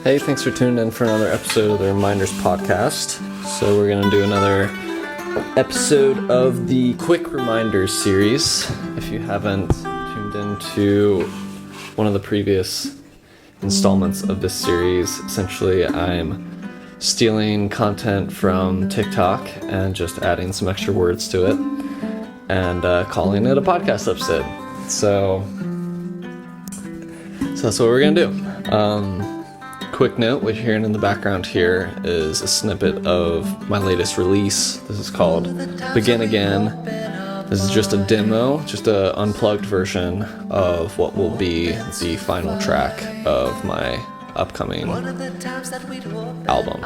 Hey, thanks for tuning in for another episode of the ReMinders podcast. So we're going to do another episode of the Quick Reminders series. If you haven't tuned into one of the previous installments of this series, essentially I'm stealing content from TikTok and just adding some extra words to it and calling it a podcast episode. So that's what we're going to do. Quick note, what you're hearing in the background here is a snippet of my latest release. This is called Begin Again. This is just a demo, just an unplugged version of what will be the final track of my upcoming album,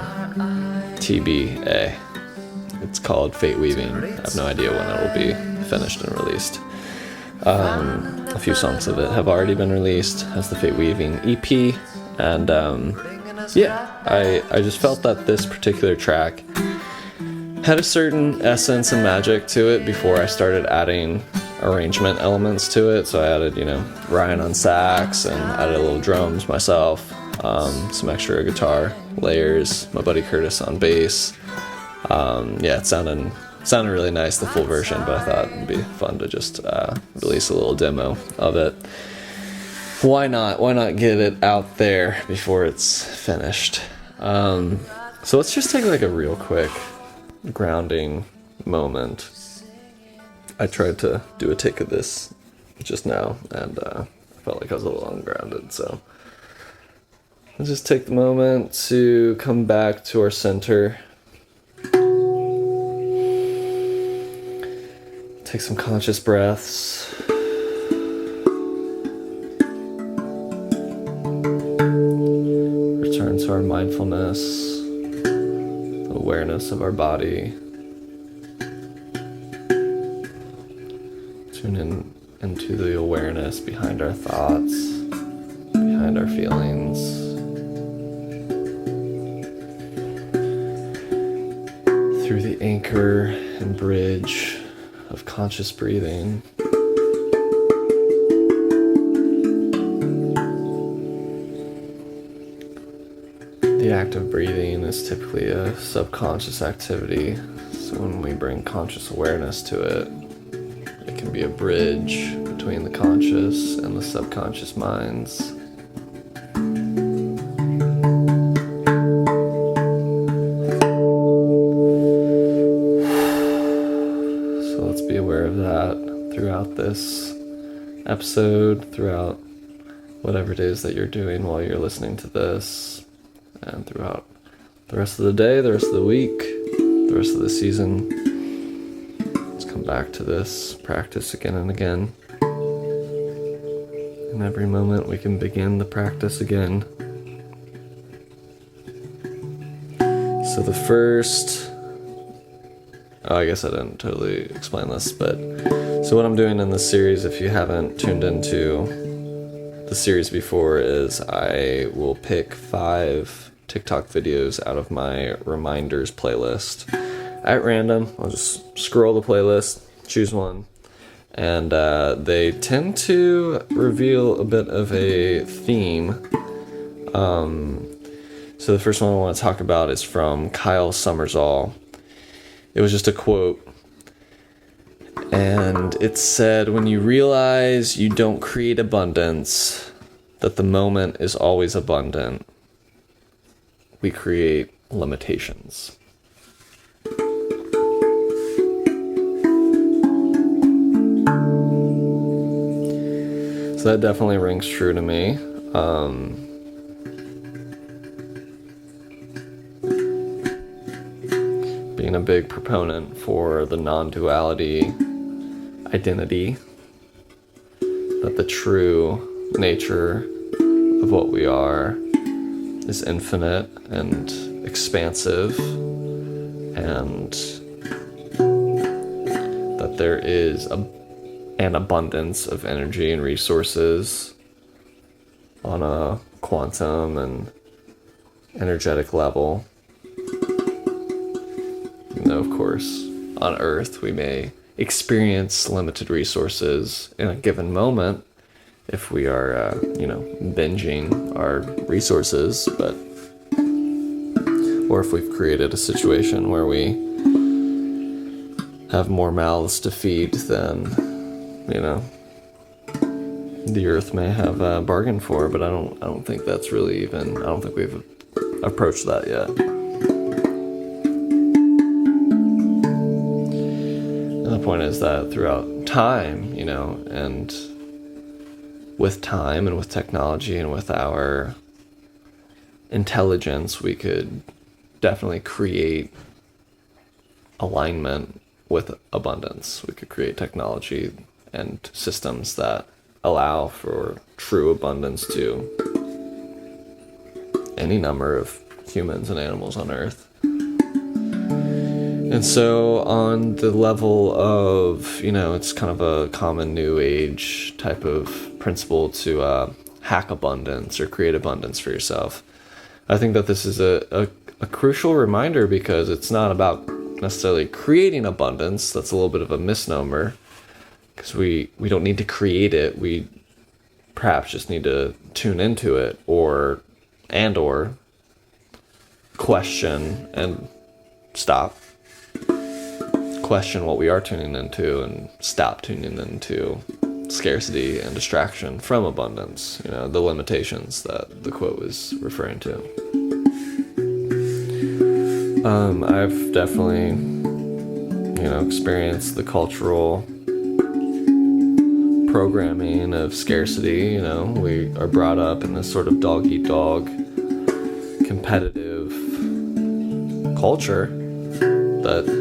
TBA. It's called Fate Weaving. I have no idea when it will be finished and released. A few songs of it have already been released as the Fate Weaving EP. And I just felt that this particular track had a certain essence and magic to it before I started adding arrangement elements to it. So I added, Ryan on sax and added a little drums myself, some extra guitar layers, my buddy Curtis on bass. It sounded really nice, the full version, but I thought it'd be fun to just release a little demo of it. Why not get it out there before it's finished? So let's just take like a real quick grounding moment. I tried to do a take of this just now, and I felt like I was a little ungrounded, so I'll just take the moment to come back to our center. Take some conscious breaths. Return to our mindfulness, awareness of our body. Tune in into the awareness behind our thoughts, behind our feelings. Through the anchor and bridge of conscious breathing. The act of breathing is typically a subconscious activity, so when we bring conscious awareness to it, it can be a bridge between the conscious and the subconscious minds. So let's be aware of that throughout this episode, throughout whatever it is that you're doing while you're listening to this. And throughout the rest of the day, the rest of the week, the rest of the season, let's come back to this practice again and again. In every moment, we can begin the practice again. So the first... I guess I didn't totally explain this, but... So what I'm doing in this series, if you haven't tuned into the series before, is I will pick 5 TikTok videos out of my ReMinders playlist at random. I'll just scroll the playlist, choose one, and they tend to reveal a bit of a theme. So the first one I want to talk about is from Kyle Summersall. It was just a quote, and it said, "When you realize you don't create abundance, that the moment is always abundant, we create limitations." So that definitely rings true to me. Being a big proponent for the non-duality identity, that the true nature of what we are is infinite and expansive, and that there is an abundance of energy and resources on a quantum and energetic level. Even though, of course, on Earth we may experience limited resources in a given moment if we are, binging our resources, but or if we've created a situation where we have more mouths to feed than, the earth may have bargained for. But I don't think that's really even, I don't think we've approached that yet. And the point is that throughout time, and with time and with technology and with our intelligence, we could definitely create alignment with abundance. We could create technology and systems that allow for true abundance to any number of humans and animals on Earth. And so on the level of, it's kind of a common new age type of principle to hack abundance or create abundance for yourself. I think that this is a crucial reminder, because it's not about necessarily creating abundance. That's a little bit of a misnomer, because we don't need to create it. We perhaps just need to tune into it, or question and stop. Question what we are tuning into and stop tuning into scarcity and distraction from abundance, the limitations that the quote was referring to. I've definitely, experienced the cultural programming of scarcity. We are brought up in this sort of dog-eat-dog competitive culture that,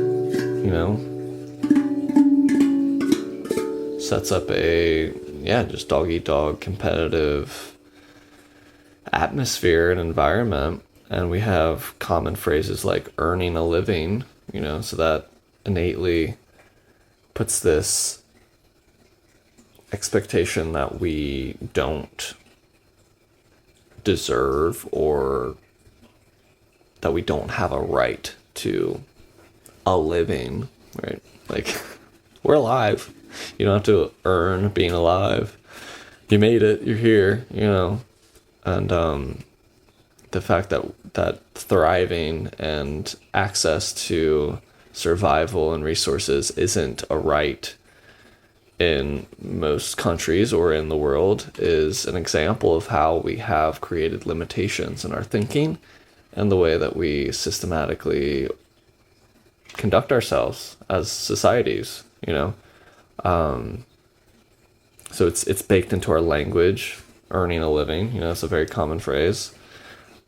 sets up a, just dog-eat-dog competitive atmosphere and environment. And we have common phrases like earning a living, so that innately puts this expectation that we don't deserve, or that we don't have a right to a living, right? Like, we're alive. You don't have to earn being alive. You made it. You're here, and the fact that thriving and access to survival and resources isn't a right in most countries or in the world is an example of how we have created limitations in our thinking and the way that we systematically conduct ourselves as societies, So it's baked into our language, earning a living, it's a very common phrase.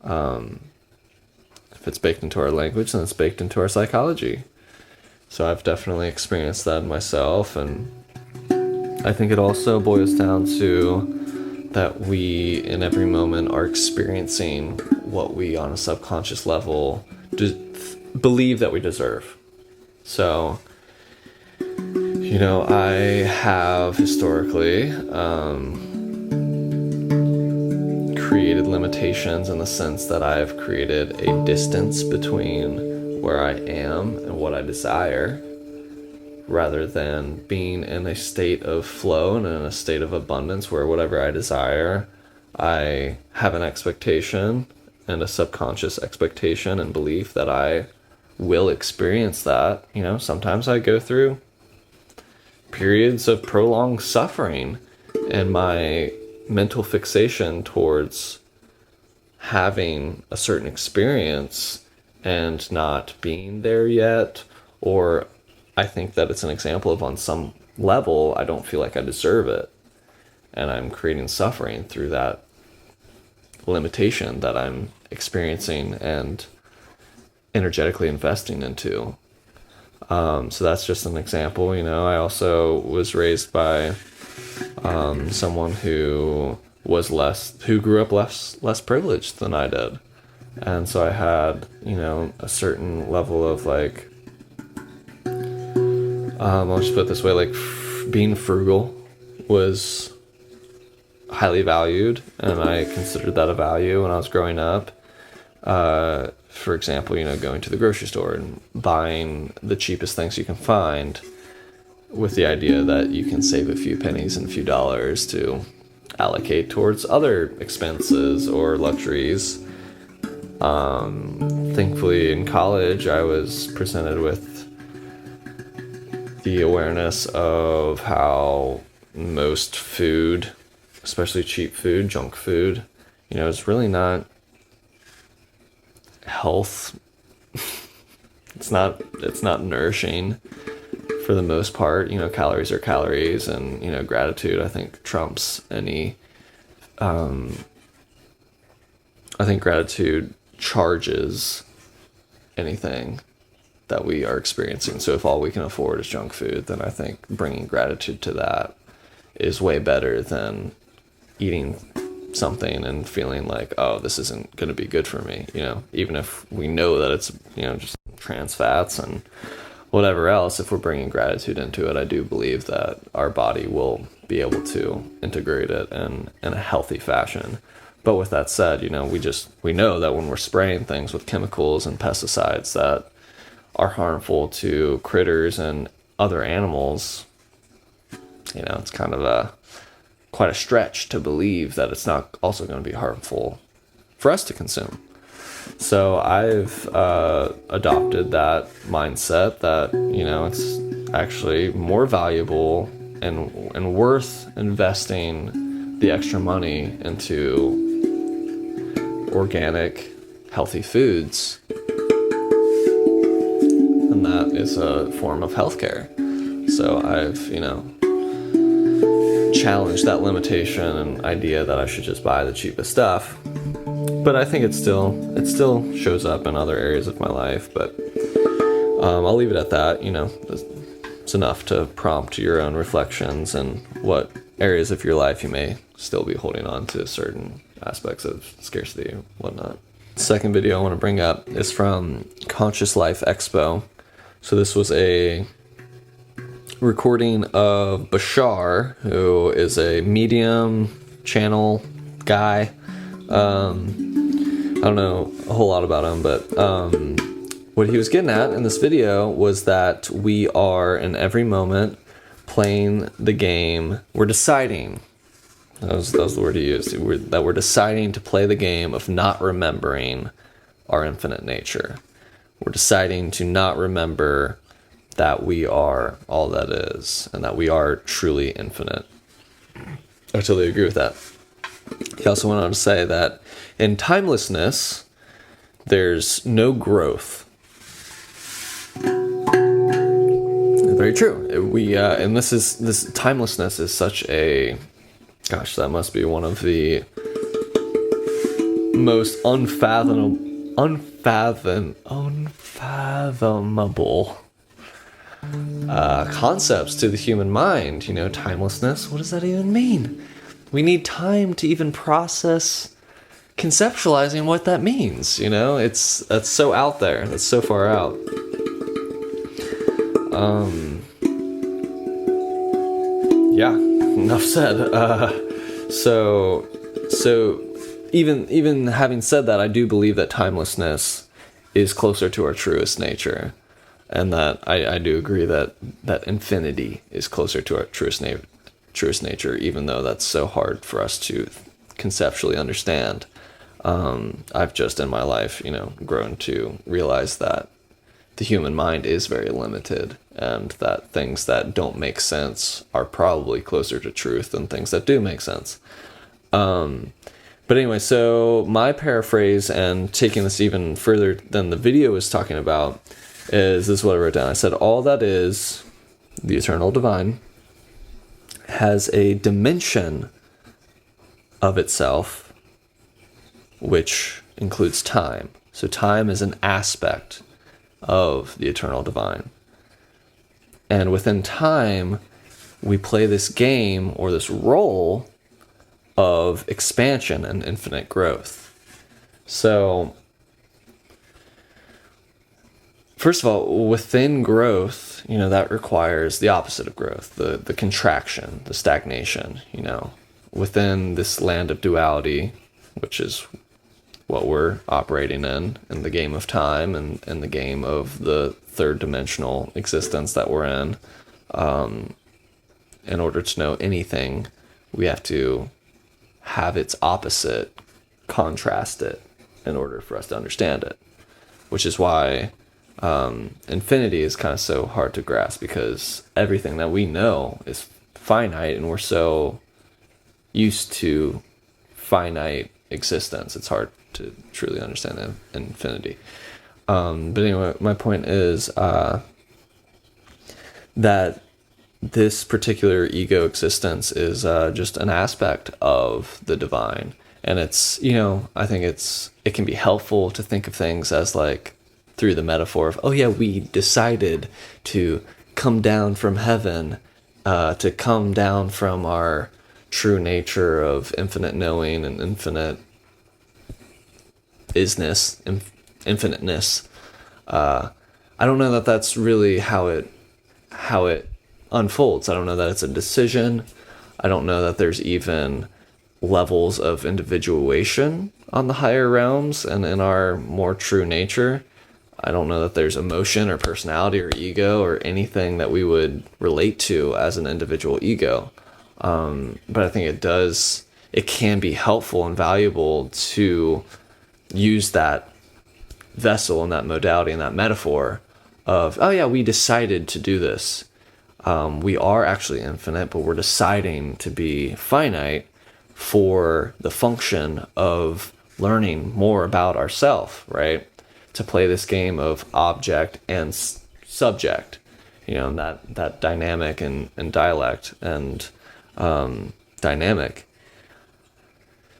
If it's baked into our language, then it's baked into our psychology. So I've definitely experienced that myself, and I think it also boils down to that we, in every moment, are experiencing what we, on a subconscious level, believe that we deserve. So, I have historically created limitations in the sense that I've created a distance between where I am and what I desire, rather than being in a state of flow and in a state of abundance where whatever I desire, I have an expectation and a subconscious expectation and belief that I will experience that. Sometimes I go through periods of prolonged suffering, and my mental fixation towards having a certain experience and not being there yet, or I think that it's an example of, on some level, I don't feel like I deserve it, and I'm creating suffering through that limitation that I'm experiencing and energetically investing into. So that's just an example. I also was raised by someone who grew up less privileged than I did, and so I had a certain level of I'll just put it this way, being frugal was highly valued, and I considered that a value when I was growing up. For example, going to the grocery store and buying the cheapest things you can find, with the idea that you can save a few pennies and a few dollars to allocate towards other expenses or luxuries. Thankfully, in college, I was presented with the awareness of how most food, especially cheap food, junk food, is really not health. It's not nourishing for the most part. Calories are calories, and gratitude, I think, trumps any. I think gratitude charges anything that we are experiencing. So if all we can afford is junk food, then I think bringing gratitude to that is way better than eating something and feeling like, oh, this isn't going to be good for me, even if we know that it's, just trans fats and whatever else. If we're bringing gratitude into it, I do believe that our body will be able to integrate it in a healthy fashion. But with that said, we know that when we're spraying things with chemicals and pesticides that are harmful to critters and other animals, it's kind of quite a stretch to believe that it's not also going to be harmful for us to consume. So I've adopted that mindset that, it's actually more valuable and worth investing the extra money into organic, healthy foods. And that is a form of healthcare. So I've, challenged that limitation and idea that I should just buy the cheapest stuff. But I think it still shows up in other areas of my life. But I'll leave it at that. It's enough to prompt your own reflections and what areas of your life you may still be holding on to certain aspects of scarcity and whatnot. Second video I want to bring up is from Conscious Life Expo. So this was a recording of Bashar, who is a Medium channel guy. I don't know a whole lot about him, but what he was getting at in this video was that we are in every moment playing the game. We're deciding. That was the word he used. That we're deciding to play the game of not remembering our infinite nature. We're deciding to not remember that we are all that is and that we are truly infinite. I totally agree with that. He also went on to say that in timelessness, there's no growth. Very true. And this timelessness is such a, gosh, that must be one of the most unfathomable concepts to the human mind. Timelessness. What does that even mean? We need time to even process conceptualizing what that means. That's so out there. That's so far out. Yeah, enough said. So even having said that, I do believe that timelessness is closer to our truest nature, and that I do agree that infinity is closer to our truest nature, even though that's so hard for us to conceptually understand. I've just in my life, grown to realize that the human mind is very limited, and that things that don't make sense are probably closer to truth than things that do make sense. But anyway, so my paraphrase, and taking this even further than the video was talking about, is this is what I wrote down. I said, all that is, the eternal divine, has a dimension of itself, which includes time. So time is an aspect of the eternal divine. And within time, we play this game or this role of expansion and infinite growth. So, first of all, within growth, that requires the opposite of growth, the contraction, the stagnation, within this land of duality, which is what we're operating in the game of time and the game of the third dimensional existence that we're in. In order to know anything, we have to have its opposite, contrast it, in order for us to understand it, which is why infinity is kind of so hard to grasp, because everything that we know is finite, and we're so used to finite existence. It's hard to truly understand infinity. But anyway, my point is that this particular ego existence is just an aspect of the divine. And it's, I think it can be helpful to think of things as like through the metaphor of, oh yeah, we decided to come down from heaven, to come down from our true nature of infinite knowing and infinite isness, infiniteness. I don't know that that's really how it unfolds. I don't know that it's a decision. I don't know that there's even levels of individuation on the higher realms and in our more true nature. I don't know that there's emotion or personality or ego or anything that we would relate to as an individual ego. But I think it can be helpful and valuable to use that vessel and that modality and that metaphor of, oh yeah, we decided to do this. We are actually infinite, but we're deciding to be finite for the function of learning more about ourselves, right? To play this game of object and subject, that dynamic and dialect and dynamic.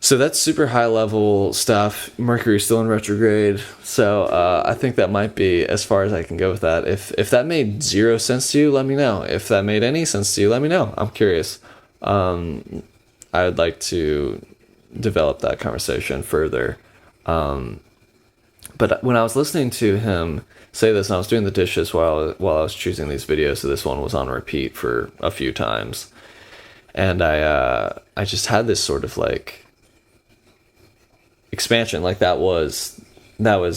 So that's super high level stuff. Mercury's still in retrograde. So I think that might be as far as I can go with that. If that made zero sense to you, let me know. If that made any sense to you, let me know. I'm curious. I would like to develop that conversation further. But when I was listening to him say this, and I was doing the dishes while I was choosing these videos, so this one was on repeat for a few times. And I just had this sort of like expansion, like that was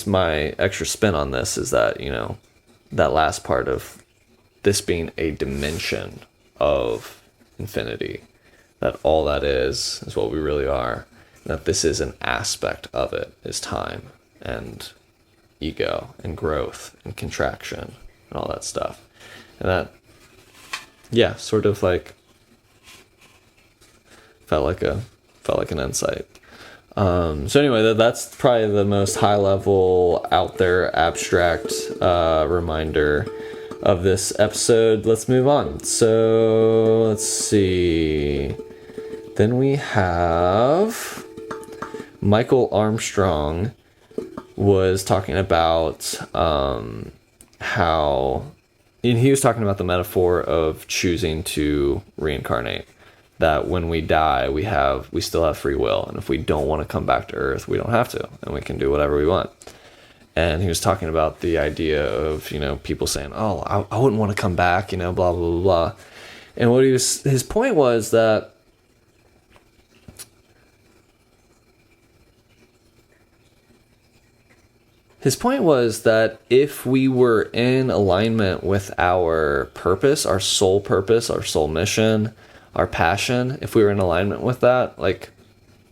my extra spin on this, is that, that last part of this being a dimension of infinity, that all that is what we really are, and that this is an aspect of it, is time and ego and growth and contraction and all that stuff. And that, yeah, sort of like felt like an insight. So anyway, that's probably the most high level, out there, abstract reminder of this episode. Let's move on. So let's see. Then we have Michael Armstrong was talking about how, and he was talking about the metaphor of choosing to reincarnate. That when we die, we still have free will, and if we don't want to come back to Earth, we don't have to, and we can do whatever we want. And he was talking about the idea of, people saying, "Oh, I wouldn't want to come back," blah blah blah blah. And what his point was that if we were in alignment with our purpose, our soul mission, our passion, if we were in alignment with that, like,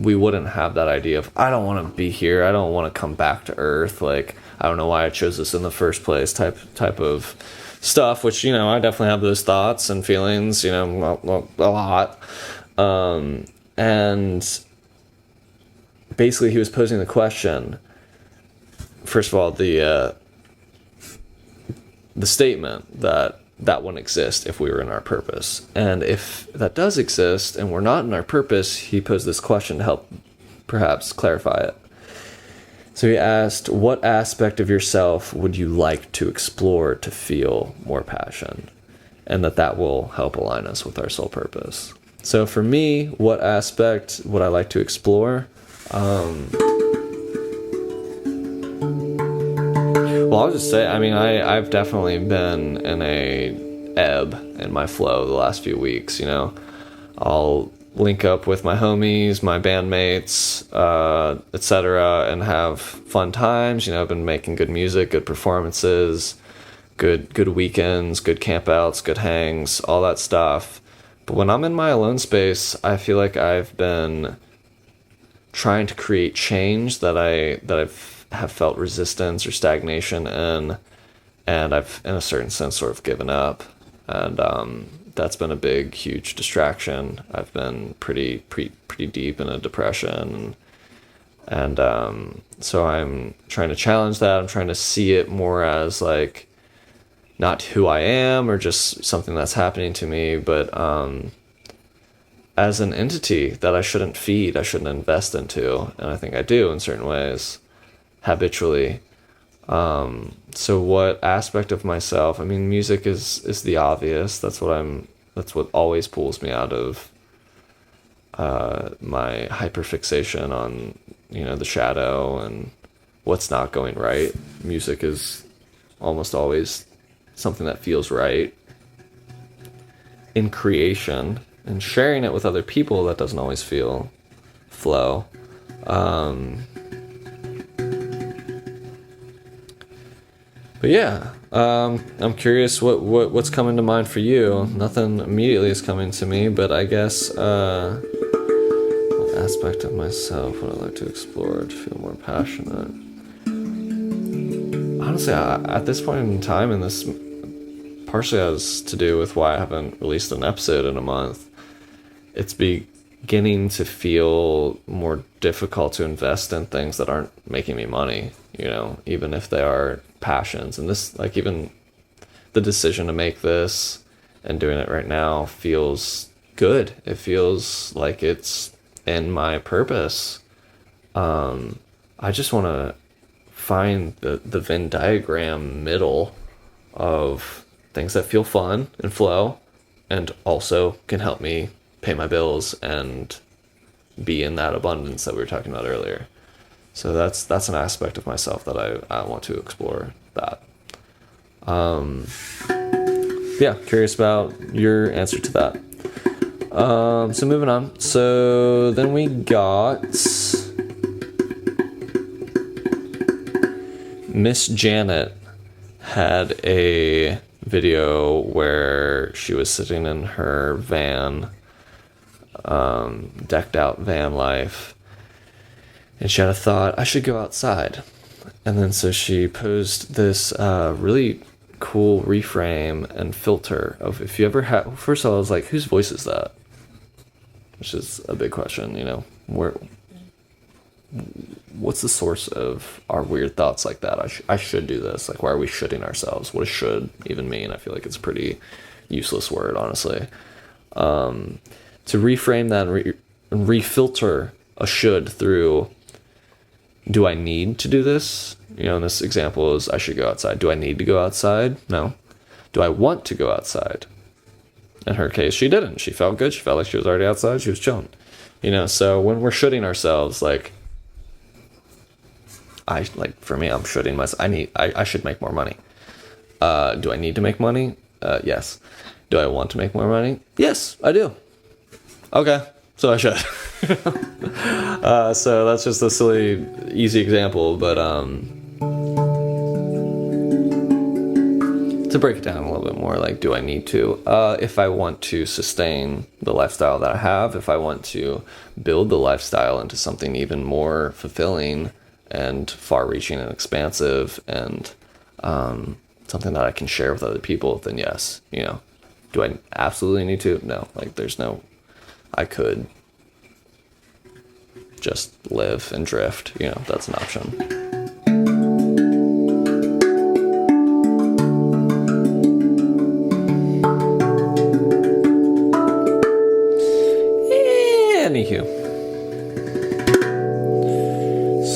we wouldn't have that idea of, I don't want to be here, I don't want to come back to Earth, like, I don't know why I chose this in the first place, type of stuff, which, I definitely have those thoughts and feelings, a lot. And basically he was posing the question, first of all, the statement that wouldn't exist if we were in our purpose. And if that does exist and we're not in our purpose, he posed this question to help perhaps clarify it. So he asked, what aspect of yourself would you like to explore to feel more passion? And that will help align us with our soul purpose. So for me, what aspect would I like to explore? Well, I'll just say, I've definitely been in a ebb in my flow the last few weeks, I'll link up with my homies, my bandmates, etc., and have fun times. I've been making good music, good performances, good weekends, good campouts, good hangs, all that stuff. But when I'm in my alone space, I feel like I've been trying to create change that I've have felt resistance or stagnation in, and I've in a certain sense sort of given up, and that's been a big, huge distraction. I've been pretty deep in a depression, and so I'm trying to challenge that. I'm trying to see it more as like not who I am or just something that's happening to me, but as an entity that I shouldn't feed, I shouldn't invest into, and I think I do in certain ways, habitually. So what aspect of myself? I mean, music is the obvious. That's what always pulls me out of my hyperfixation on, the shadow and what's not going right. Music is almost always something that feels right. In creation and sharing it with other people, that doesn't always flow. But yeah, I'm curious what's coming to mind for you. Nothing immediately is coming to me, but I guess what aspect of myself would I like to explore to feel more passionate? Honestly, at this point in time, and this partially has to do with why I haven't released an episode in a month, it's beginning to feel more difficult to invest in things that aren't making me money, even if they are passions. And this, like, even the decision to make this and doing it right now feels good. It feels like it's in my purpose. I just want to find the Venn diagram middle of things that feel fun and flow and also can help me pay my bills and be in that abundance that we were talking about earlier. So that's an aspect of myself that I want to explore that. Yeah, curious about your answer to that. So moving on. So then we got Miss Janet had a video where she was sitting in her van, decked out van life, and she had a thought, I should go outside. And then so she posed this really cool reframe and filter of, if you ever had, first of all, I was like, whose voice is that? Which is a big question, what's the source of our weird thoughts like that? I should do this. Like, why are we shoulding ourselves? What does should even mean? I feel like it's a pretty useless word, honestly. To reframe that and refilter a should through, do I need to do this? In this example is, I should go outside. Do I need to go outside? No. Do I want to go outside? In her case, she didn't. She felt good. She felt like she was already outside. She was chilling. So when we're shoulding ourselves, for me, I'm shoulding myself. I should make more money. Do I need to make money? Yes. Do I want to make more money? Yes, I do. Okay, so I should. So that's just a silly, easy example, but to break it down a little bit more, do I need to? If I want to sustain the lifestyle that I have, if I want to build the lifestyle into something even more fulfilling and far-reaching and expansive and something that I can share with other people, then yes, Do I absolutely need to? No, there's no, I could just live and drift, that's an option. Anywho.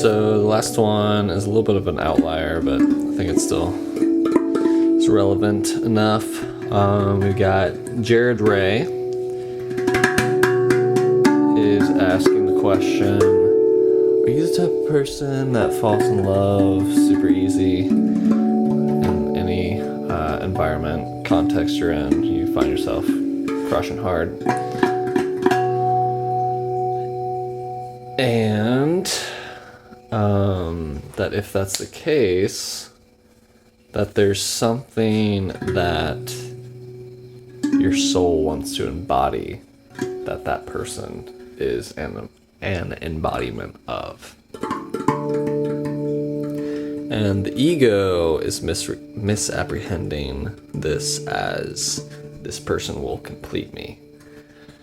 So the last one is a little bit of an outlier, but I think it's relevant enough. We've got Jared Ray is asking the question, are you the type of person that falls in love super easy in any environment, context you're in? You find yourself crushing hard. And that if that's the case, that there's something that your soul wants to embody that person is an embodiment of. And the ego is misapprehending this as this person will complete me.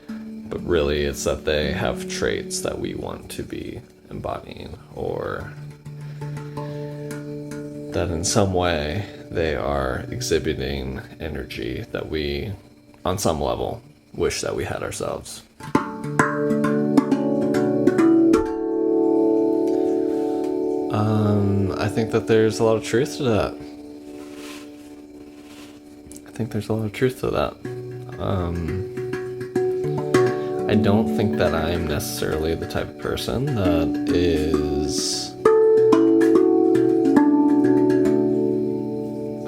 But really it's that they have traits that we want to be embodying, or that in some way they are exhibiting energy that we, on some level, wish that we had ourselves. I think that there's a lot of truth to that. I don't think that I'm necessarily the type of person that is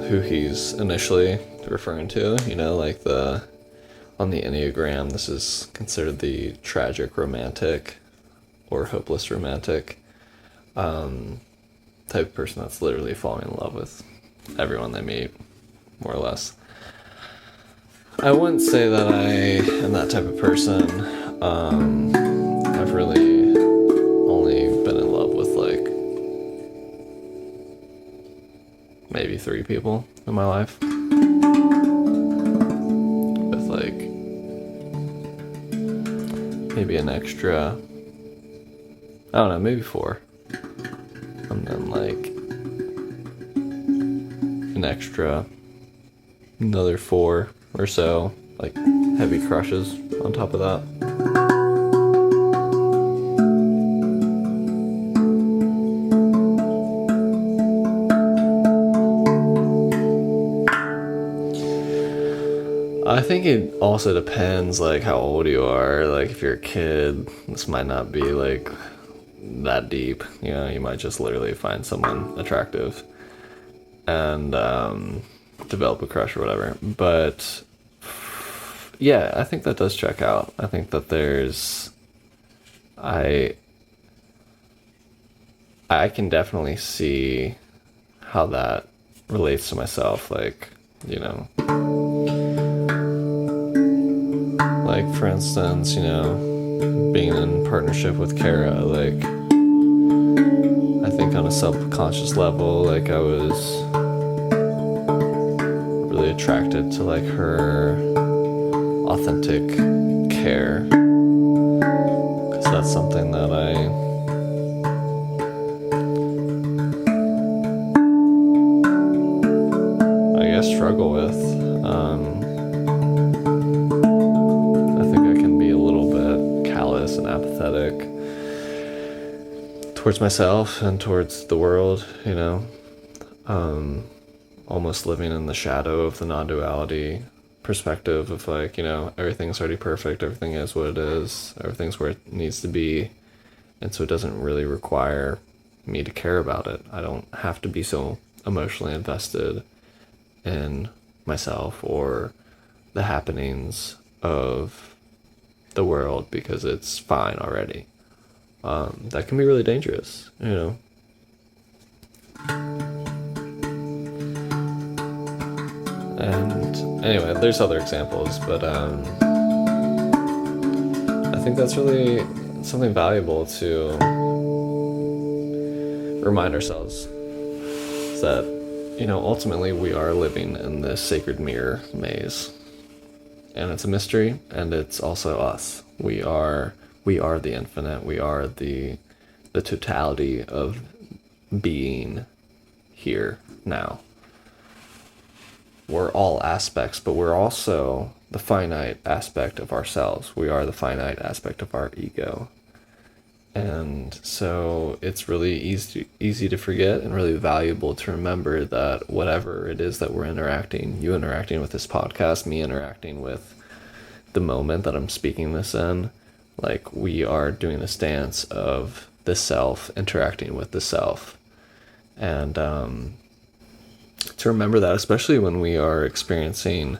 who he's initially referring to, like on the Enneagram, this is considered the tragic romantic or hopeless romantic type of person that's literally falling in love with everyone they meet, more or less. I wouldn't say that I am that type of person. I've really only been in love with maybe 3 people in my life. With maybe an extra, I don't know, maybe 4. And then an extra, another 4 or so, heavy crushes on top of that. I think it also depends how old you are. If you're a kid, this might not be that deep. You might just literally find someone attractive and develop a crush or whatever. But yeah, I think that does check out. I think that I can definitely see how that relates to myself. For instance, being in partnership with Kara, I think on a subconscious level, I was really attracted to her authentic care, because that's something that I guess struggle with. I think I can be a little bit callous and apathetic towards myself and towards the world, almost living in the shadow of the non-duality perspective of everything's already perfect, everything is what it is, everything's where it needs to be, and so it doesn't really require me to care about it. I don't have to be so emotionally invested in myself or the happenings of the world because it's fine already. That can be really dangerous, And anyway, there's other examples, but I think that's really something valuable to remind ourselves, is that ultimately we are living in this sacred mirror maze, and it's a mystery, and it's also us. We are the infinite. We are the totality of being here now. We're all aspects, but we're also the finite aspect of ourselves. We are the finite aspect of our ego. And so it's really easy to forget, and really valuable to remember that whatever it is that we're interacting, you interacting with this podcast, me interacting with the moment that I'm speaking this in, we are doing this dance of the self interacting with the self. And to remember that, especially when we are experiencing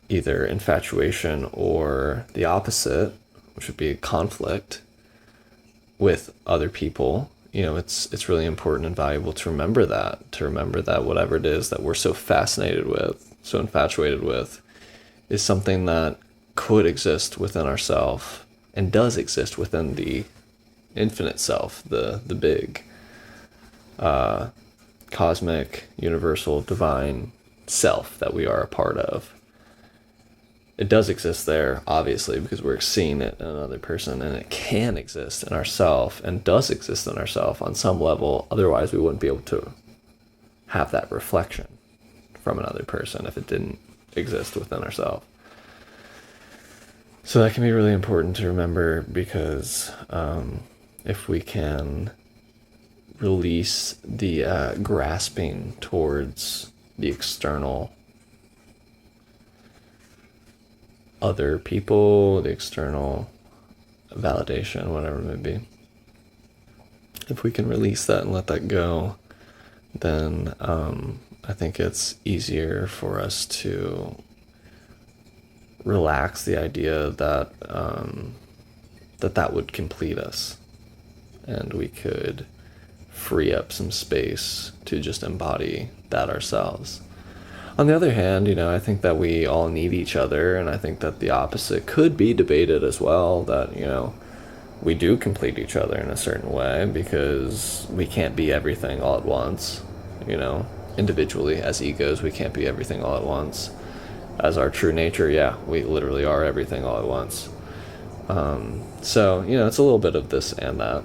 either infatuation or the opposite, which would be conflict with other people, it's really important and valuable to remember that whatever it is that we're so fascinated with, so infatuated with, is something that could exist within ourselves and does exist within the infinite self, the big cosmic, universal, divine self that we are a part of. It does exist there, obviously, because we're seeing it in another person, and it can exist in ourself and does exist in ourself on some level. Otherwise, we wouldn't be able to have that reflection from another person if it didn't exist within ourselves. So that can be really important to remember, because if we can release the grasping towards the external other people, the external validation, whatever it may be, if we can release that and let that go, then I think it's easier for us to relax the idea that that would complete us, and we could free up some space to just embody that ourselves. On the other hand, I think that we all need each other, and I think that the opposite could be debated as well, that, we do complete each other in a certain way, because we can't be everything all at once, individually, as egos, we can't be everything all at once. As our true nature, yeah, we literally are everything all at once. So, it's a little bit of this and that.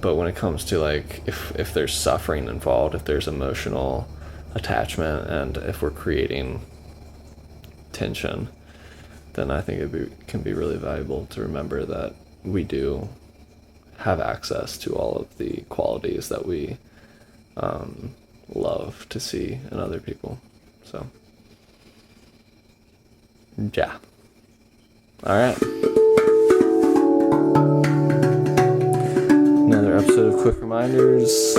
But when it comes to, like, if there's suffering involved, if there's emotional attachment, and if we're creating tension, then I think it can be really valuable to remember that we do have access to all of the qualities that we love to see in other people. So, yeah. All right. Another episode of Quick Reminders.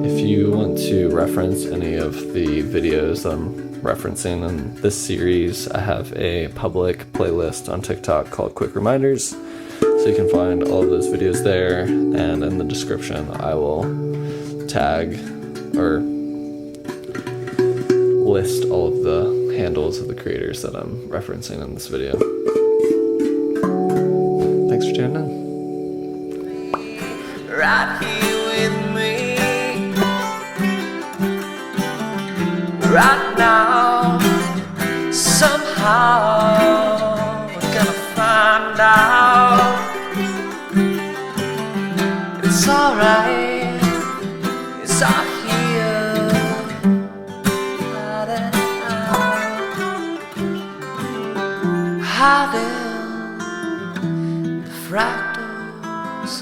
If you want to reference any of the videos I'm referencing in this series, I have a public playlist on TikTok called Quick Reminders, so you can find all of those videos there, and in the description I will tag or list all of the handles of the creators that I'm referencing in this video. Thanks for tuning in. Right here with me, right now. Somehow we're gonna find out. It's alright, it's all here. Hiding the fractals